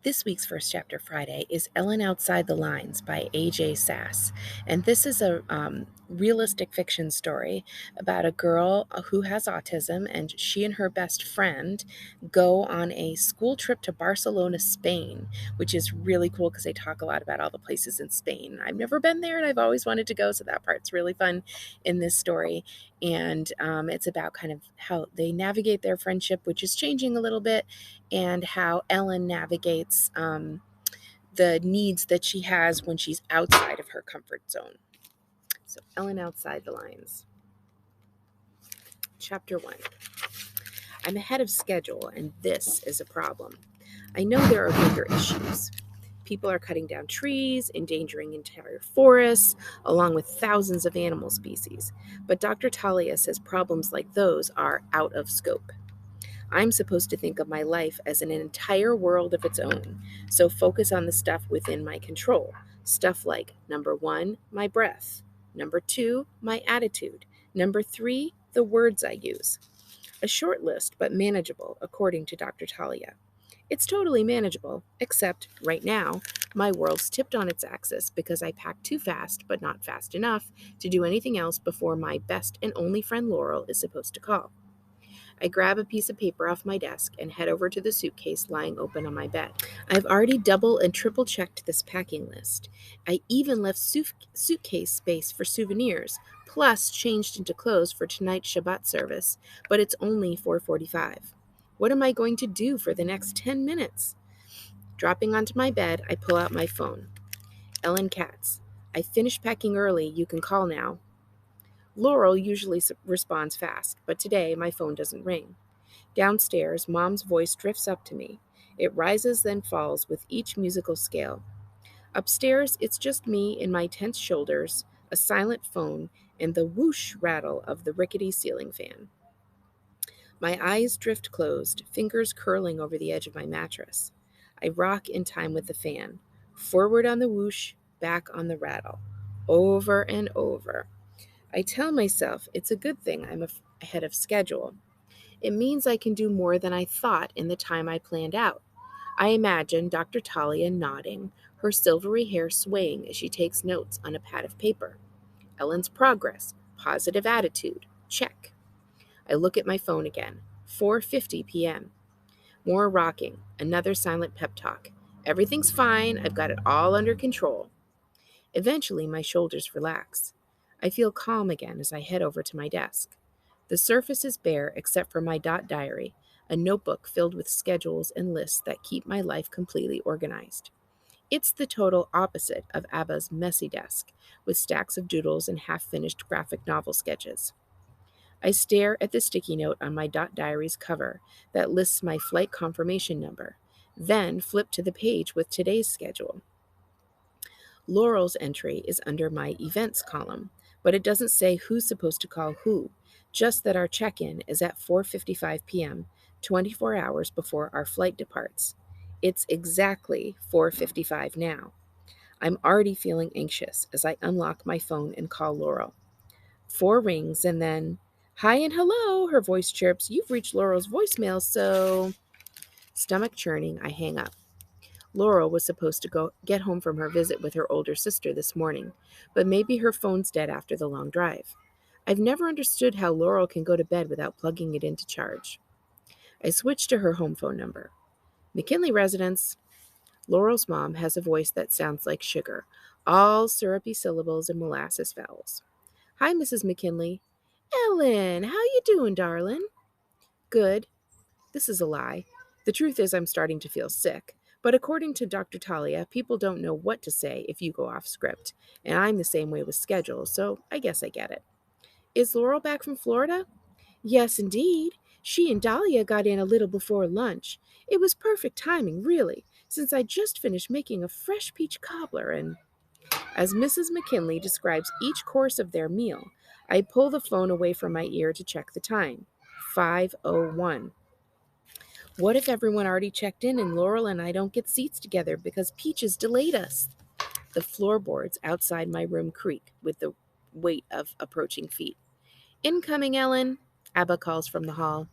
This week's First Chapter Friday is Ellen Outside the Lines by A.J. Sass. And this is a realistic fiction story about a girl who has autism, and she and her best friend go on a school trip to Barcelona, Spain, which is really cool because they talk a lot about all the places in Spain. I've never been there and I've always wanted to go, so that part's really fun in this story. And it's about kind of how they navigate their friendship, which is changing a little bit, and how Ellen navigates the needs that she has when she's outside of her comfort zone. So, Ellen Outside the Lines. Chapter 1. I'm ahead of schedule, and this is a problem. I know there are bigger issues. People are cutting down trees, endangering entire forests, along with thousands of animal species. But Dr. Talia says problems like those are out of scope. I'm supposed to think of my life as an entire world of its own, so focus on the stuff within my control. Stuff like, number 1, my breath. Number 2, my attitude. Number 3, the words I use. A short list, but manageable, according to Dr. Talia. It's totally manageable, except, right now, my world's tipped on its axis because I packed too fast, but not fast enough, to do anything else before my best and only friend Laurel is supposed to call. I grab a piece of paper off my desk and head over to the suitcase lying open on my bed. I've already double and triple checked this packing list. I even left suitcase space for souvenirs, plus changed into clothes for tonight's Shabbat service, but it's only 4:45. What am I going to do for the next 10 minutes? Dropping onto my bed, I pull out my phone. Ellen Katz. I finished packing early. You can call now. Laurel usually responds fast, but today my phone doesn't ring. Downstairs, Mom's voice drifts up to me. It rises, then falls with each musical scale. Upstairs, it's just me and my tense shoulders, a silent phone, and the whoosh rattle of the rickety ceiling fan. My eyes drift closed, fingers curling over the edge of my mattress. I rock in time with the fan. Forward on the whoosh, back on the rattle. Over and over. I tell myself it's a good thing I'm ahead of schedule. It means I can do more than I thought in the time I planned out. I imagine Dr. Talia nodding, her silvery hair swaying as she takes notes on a pad of paper. Ellen's progress, positive attitude, check. I look at my phone again. 4:50 p.m. More rocking, another silent pep talk. Everything's fine, I've got it all under control. Eventually, my shoulders relax. I feel calm again as I head over to my desk. The surface is bare except for my dot diary, a notebook filled with schedules and lists that keep my life completely organized. It's the total opposite of Abba's messy desk, with stacks of doodles and half-finished graphic novel sketches. I stare at the sticky note on my dot diary's cover that lists my flight confirmation number, then flip to the page with today's schedule. Laurel's entry is under my events column, but it doesn't say who's supposed to call who, just that our check-in is at 4:55 p.m., 24 hours before our flight departs. It's exactly 4:55 now. I'm already feeling anxious as I unlock my phone and call Laurel. 4 rings and then, "Hi and hello," her voice chirps. "You've reached Laurel's voicemail, so..." Stomach churning, I hang up. Laurel was supposed to go get home from her visit with her older sister this morning, but maybe her phone's dead after the long drive. I've never understood how Laurel can go to bed without plugging it into charge. I switch to her home phone number. McKinley residence. Laurel's mom has a voice that sounds like sugar, all syrupy syllables and molasses vowels. "Hi, Mrs. McKinley." "Ellen, how you doing, darling?" "Good." This is a lie. The truth is I'm starting to feel sick. But according to Dr. Talia, people don't know what to say if you go off script, and I'm the same way with schedules, so I guess I get it. "Is Laurel back from Florida?" "Yes, indeed. She and Dahlia got in a little before lunch. It was perfect timing, really, since I just finished making a fresh peach cobbler and..." As Mrs. McKinley describes each course of their meal, I pull the phone away from my ear to check the time. 5:01. What if everyone already checked in and Laurel and I don't get seats together because Peaches delayed us? The floorboards outside my room creak with the weight of approaching feet. "Incoming, Ellen," Abba calls from the hall.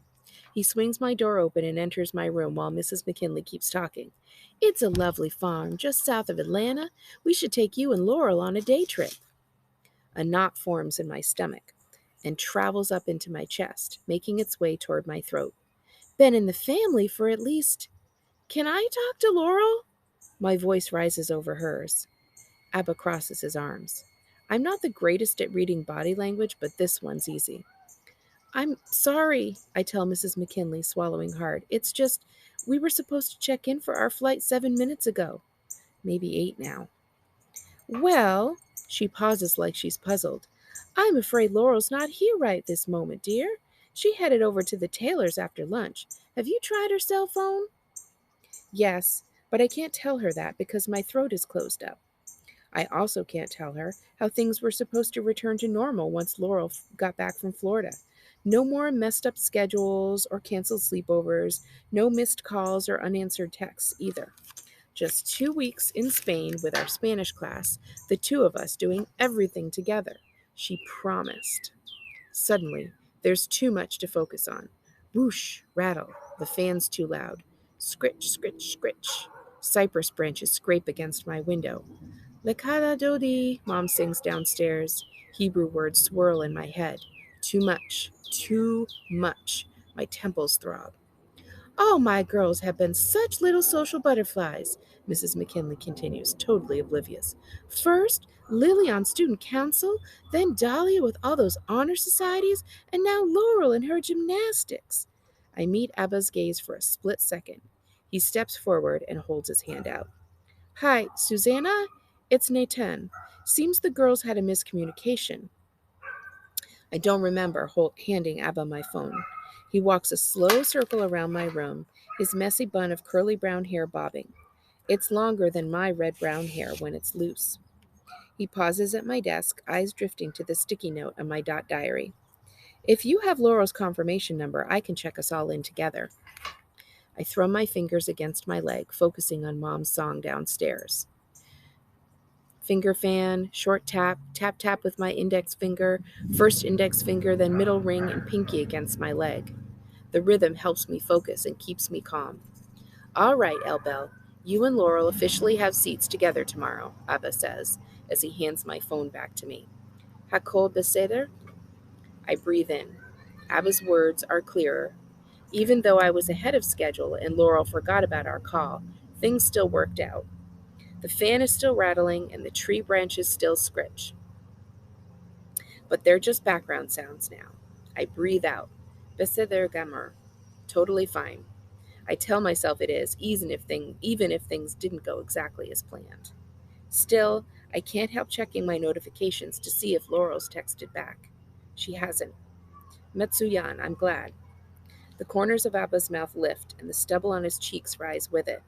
He swings my door open and enters my room while Mrs. McKinley keeps talking. It's a lovely farm just south of Atlanta. We should take you and Laurel on a day trip. A knot forms in my stomach and travels up into my chest, making its way toward my throat. Been in the family for at least. Can I talk to Laurel? My voice rises over hers. Abba crosses his arms. I'm not the greatest at reading body language, but this one's easy. I'm sorry, I tell Mrs. McKinley, swallowing hard. It's just, we were supposed to check in for our flight 7 minutes ago. Maybe 8 now. Well, she pauses like she's puzzled. I'm afraid Laurel's not here right this moment, dear. She headed over to the tailor's after lunch. Have you tried her cell phone? Yes, but I can't tell her that because my throat is closed up. I also can't tell her how things were supposed to return to normal once Laurel got back from Florida. No more messed up schedules or canceled sleepovers, no missed calls or unanswered texts either. Just 2 weeks in Spain with our Spanish class, the two of us doing everything together. She promised. Suddenly, there's too much to focus on. Whoosh, rattle, the fan's too loud. Scritch, scritch, scritch. Cypress branches scrape against my window. Lekada Dodi, Mom sings downstairs. Hebrew words swirl in my head. Too much, too much. My temples throb. All my girls have been such little social butterflies, Mrs. McKinley continues, totally oblivious. First, Lily on student council, then Dahlia with all those honor societies, and now Laurel in her gymnastics. I meet Abba's gaze for a split second. He steps forward and holds his hand out. Hi, Susanna? It's Nathan. Seems the girls had a miscommunication. I don't remember handing Abba my phone. He walks a slow circle around my room, his messy bun of curly brown hair bobbing. It's longer than my red-brown hair when it's loose. He pauses at my desk, eyes drifting to the sticky note on my dot diary. If you have Laurel's confirmation number, I can check us all in together. I throw my fingers against my leg, focusing on Mom's song downstairs. Finger fan, short tap, tap tap with my index finger, first index finger, then middle ring and pinky against my leg. The rhythm helps me focus and keeps me calm. All right, Elbel, you and Laurel officially have seats together tomorrow, Abba says, as he hands my phone back to me. Hakol beseder? I breathe in. Abba's words are clearer. Even though I was ahead of schedule and Laurel forgot about our call, things still worked out. The fan is still rattling and the tree branches still scritch. But they're just background sounds now. I breathe out. Beseder gamer. Totally fine. I tell myself it is, even if things didn't go exactly as planned. Still, I can't help checking my notifications to see if Laurel's texted back. She hasn't. Metsuyan, I'm glad. The corners of Abba's mouth lift, and the stubble on his cheeks rise with it.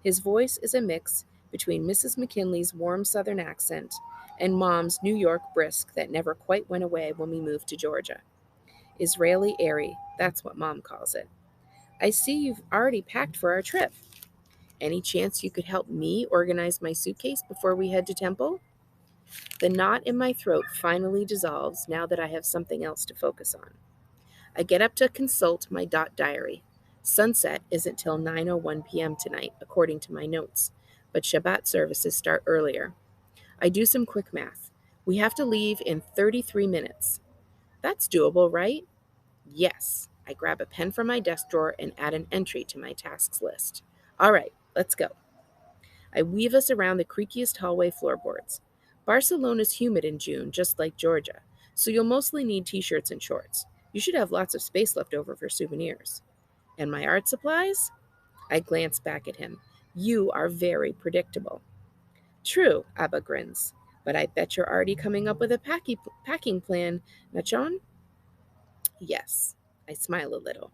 His voice is a mix between Mrs. McKinley's warm southern accent and Mom's New York brisk that never quite went away when we moved to Georgia. Israeli airy, that's what Mom calls it. I see you've already packed for our trip. Any chance you could help me organize my suitcase before we head to Temple? The knot in my throat finally dissolves now that I have something else to focus on. I get up to consult my dot diary. Sunset isn't till 9:01 p.m. tonight, according to my notes, but Shabbat services start earlier. I do some quick math. We have to leave in 33 minutes. That's doable, right? Yes. I grab a pen from my desk drawer and add an entry to my tasks list. All right, let's go. I weave us around the creakiest hallway floorboards. Barcelona's humid in June, just like Georgia, so you'll mostly need t-shirts and shorts. You should have lots of space left over for souvenirs. And my art supplies? I glance back at him. You are very predictable. True, Abba grins, but I bet you're already coming up with a packing plan, Nachon? Yes. I smile a little.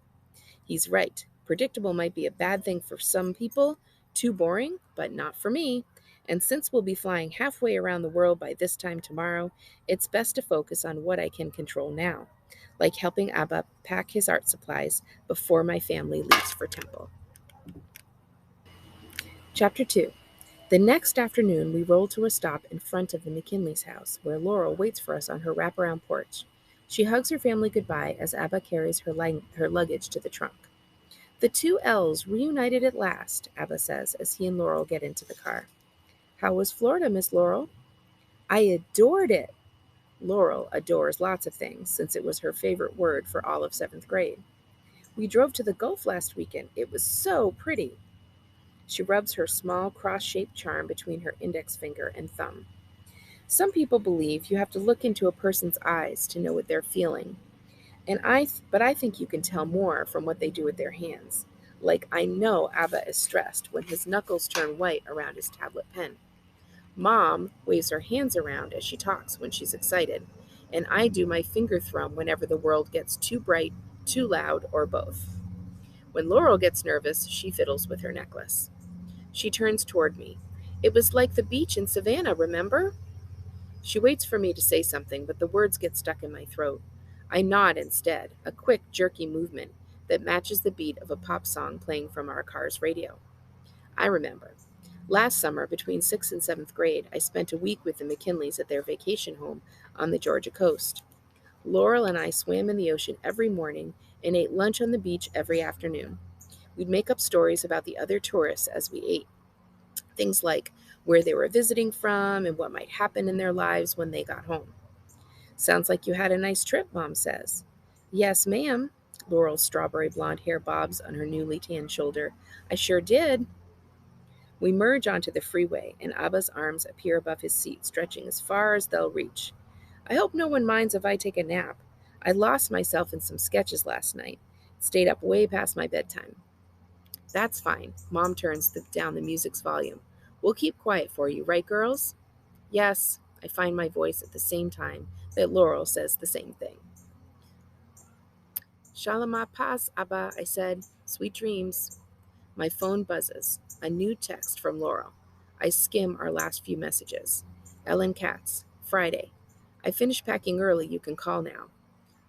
He's right. Predictable might be a bad thing for some people, too boring, but not for me. And since we'll be flying halfway around the world by this time tomorrow, it's best to focus on what I can control now, like helping Abba pack his art supplies before my family leaves for Temple. Chapter 2. The next afternoon, we roll to a stop in front of the McKinley's house, where Laurel waits for us on her wraparound porch. She hugs her family goodbye as Abba carries her luggage to the trunk. The two L's reunited at last, Abba says as he and Laurel get into the car. How was Florida, Miss Laurel? I adored it. Laurel adores lots of things, since it was her favorite word for all of seventh grade. We drove to the Gulf last weekend. It was so pretty. She rubs her small cross shaped charm between her index finger and thumb. Some people believe you have to look into a person's eyes to know what they're feeling. But I think you can tell more from what they do with their hands. Like I know Abba is stressed when his knuckles turn white around his tablet pen. Mom waves her hands around as she talks when she's excited, and I do my finger thrum whenever the world gets too bright, too loud, or both. When Laurel gets nervous, she fiddles with her necklace. She turns toward me. It was like the beach in Savannah, remember? She waits for me to say something, but the words get stuck in my throat. I nod instead, a quick, jerky movement that matches the beat of a pop song playing from our car's radio. I remember. Last summer, between 6th and 7th grade, I spent a week with the McKinleys at their vacation home on the Georgia coast. Laurel and I swam in the ocean every morning and ate lunch on the beach every afternoon. We'd make up stories about the other tourists as we ate. Things like where they were visiting from and what might happen in their lives when they got home. Sounds like you had a nice trip, Mom says. Yes, ma'am. Laurel's strawberry blonde hair bobs on her newly tanned shoulder. I sure did. We merge onto the freeway, and Abba's arms appear above his seat, stretching as far as they'll reach. I hope no one minds if I take a nap. I lost myself in some sketches last night. Stayed up way past my bedtime. That's fine. Mom turns down the music's volume. We'll keep quiet for you, right, girls? Yes. I find my voice at the same time that Laurel says the same thing. Shalama pas, Abba, I said. Sweet dreams. My phone buzzes. A new text from Laurel. I skim our last few messages. Ellen Katz, Friday. I finished packing early. You can call now.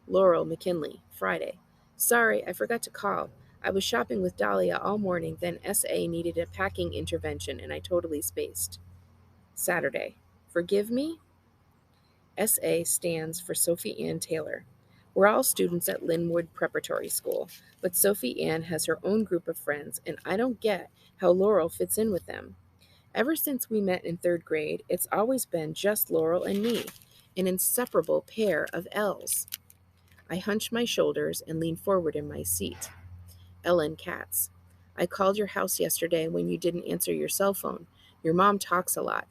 Laurel McKinley, Friday. Sorry, I forgot to call. I was shopping with Dahlia all morning, then SA needed a packing intervention and I totally spaced. Saturday. Forgive me? SA stands for Sophie Ann Taylor. We're all students at Linwood Preparatory School, but Sophie Ann has her own group of friends, and I don't get how Laurel fits in with them. Ever since we met in third grade, it's always been just Laurel and me, an inseparable pair of L's. I hunch my shoulders and lean forward in my seat. Ellen Katz. I called your house yesterday when you didn't answer your cell phone. Your mom talks a lot.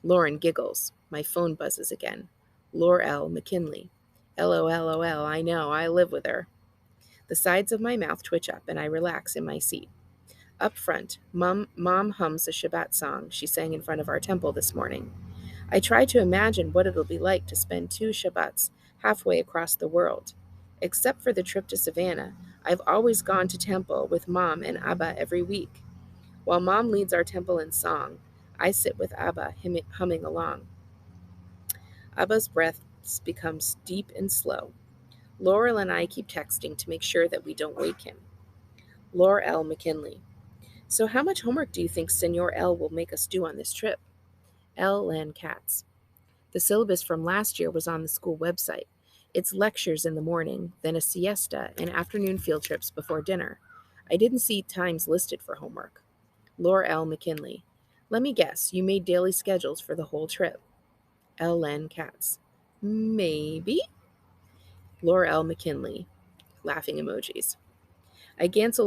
Lauren giggles. My phone buzzes again. Laurel McKinley. LOLOL, I know, I live with her. The sides of my mouth twitch up and I relax in my seat. Up front, Mom hums a Shabbat song she sang in front of our temple this morning. I try to imagine what it'll be like to spend 2 Shabbats halfway across the world. Except for the trip to Savannah, I've always gone to temple with Mom and Abba every week. While Mom leads our temple in song, I sit with Abba humming along. Abba's breath becomes deep and slow. Laurel and I keep texting to make sure that we don't wake him. Laurel McKinley. So how much homework do you think Senor L will make us do on this trip? L. Lan Katz. The syllabus from last year was on the school website. It's lectures in the morning, then a siesta, and afternoon field trips before dinner. I didn't see times listed for homework. Laurel McKinley. Let me guess, you made daily schedules for the whole trip. L. Lan Katz. Maybe? Laurel McKinley. Laughing emojis. I glance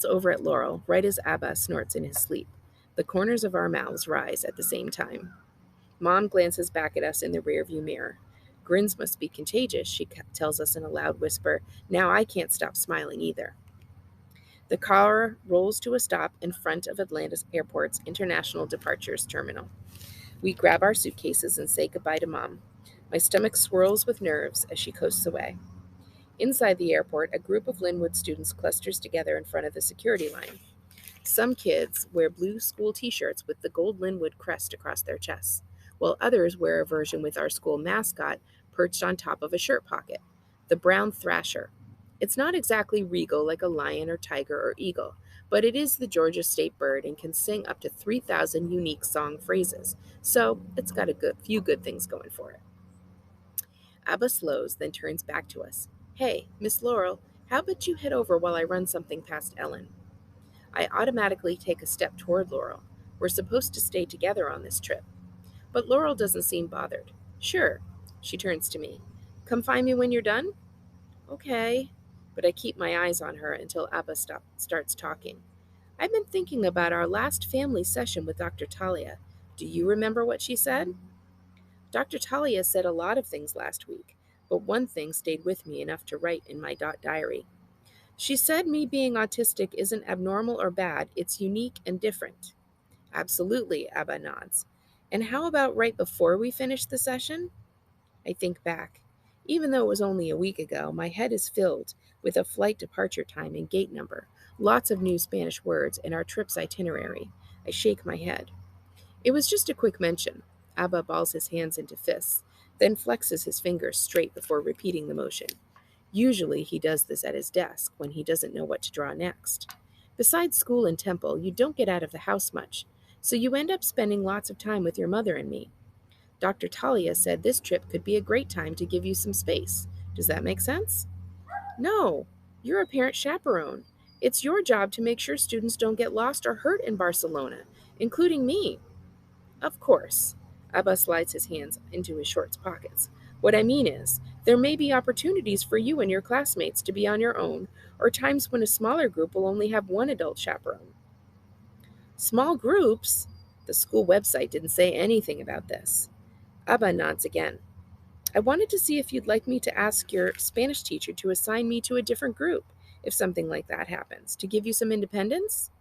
over at Laurel right as Abba snorts in his sleep. The corners of our mouths rise at the same time. Mom glances back at us in the rearview mirror. Grins must be contagious, she tells us in a loud whisper. Now I can't stop smiling either. The car rolls to a stop in front of Atlanta Airport's International Departures Terminal. We grab our suitcases and say goodbye to Mom. My stomach swirls with nerves as she coasts away. Inside the airport, a group of Linwood students clusters together in front of the security line. Some kids wear blue school t-shirts with the gold Linwood crest across their chests, while others wear a version with our school mascot perched on top of a shirt pocket, the brown thrasher. It's not exactly regal like a lion or tiger or eagle, but it is the Georgia state bird and can sing up to 3,000 unique song phrases, so it's got a few good things going for it. Abba slows, then turns back to us. Hey, Miss Laurel, how about you head over while I run something past Ellen? I automatically take a step toward Laurel. We're supposed to stay together on this trip. But Laurel doesn't seem bothered. Sure. She turns to me. Come find me when you're done? Okay. But I keep my eyes on her until Abba starts talking. I've been thinking about our last family session with Dr. Talia. Do you remember what she said? Dr. Talia said a lot of things last week, but one thing stayed with me enough to write in my diary. She said me being autistic isn't abnormal or bad, it's unique and different. Absolutely, Abba nods. And how about right before we finish the session? I think back. Even though it was only a week ago, my head is filled with a flight departure time and gate number, lots of new Spanish words, and our trip's itinerary. I shake my head. It was just a quick mention. Abba balls his hands into fists, then flexes his fingers straight before repeating the motion. Usually he does this at his desk when he doesn't know what to draw next. Besides school and temple, you don't get out of the house much, so you end up spending lots of time with your mother and me. Dr. Talia said this trip could be a great time to give you some space. Does that make sense? No, you're a parent chaperone. It's your job to make sure students don't get lost or hurt in Barcelona, including me. Of course. Abba slides his hands into his shorts pockets. What I mean is, there may be opportunities for you and your classmates to be on your own, or times when a smaller group will only have one adult chaperone. Small groups? The school website didn't say anything about this. Abba nods again. I wanted to see if you'd like me to ask your Spanish teacher to assign me to a different group, if something like that happens, to give you some independence?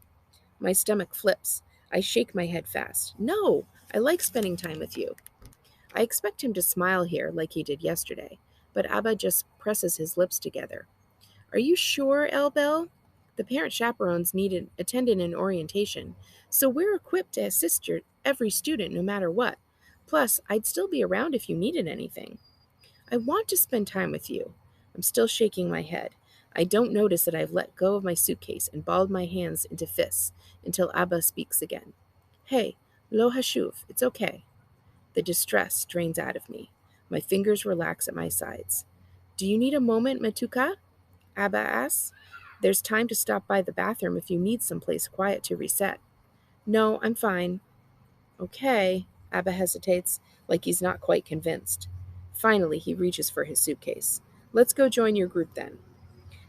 My stomach flips. I shake my head fast. No, I like spending time with you. I expect him to smile here like he did yesterday, but Abba just presses his lips together. Are you sure, Elbel? The parent chaperones need an attendant in orientation, so we're equipped to assist every student no matter what. Plus, I'd still be around if you needed anything. I want to spend time with you. I'm still shaking my head. I don't notice that I've let go of my suitcase and balled my hands into fists until Abba speaks again. Hey, lo hashuv, it's okay. The distress drains out of me. My fingers relax at my sides. Do you need a moment, Matuka? Abba asks. There's time to stop by the bathroom if you need someplace quiet to reset. No, I'm fine. Okay, Abba hesitates, like he's not quite convinced. Finally, he reaches for his suitcase. Let's go join your group then.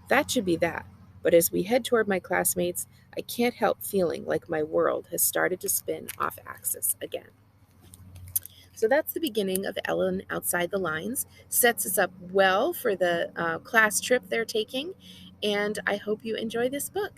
That should be that. But as we head toward my classmates, I can't help feeling like my world has started to spin off axis again. So that's the beginning of Ellen Outside the Lines. Sets us up well for the class trip they're taking, and I hope you enjoy this book.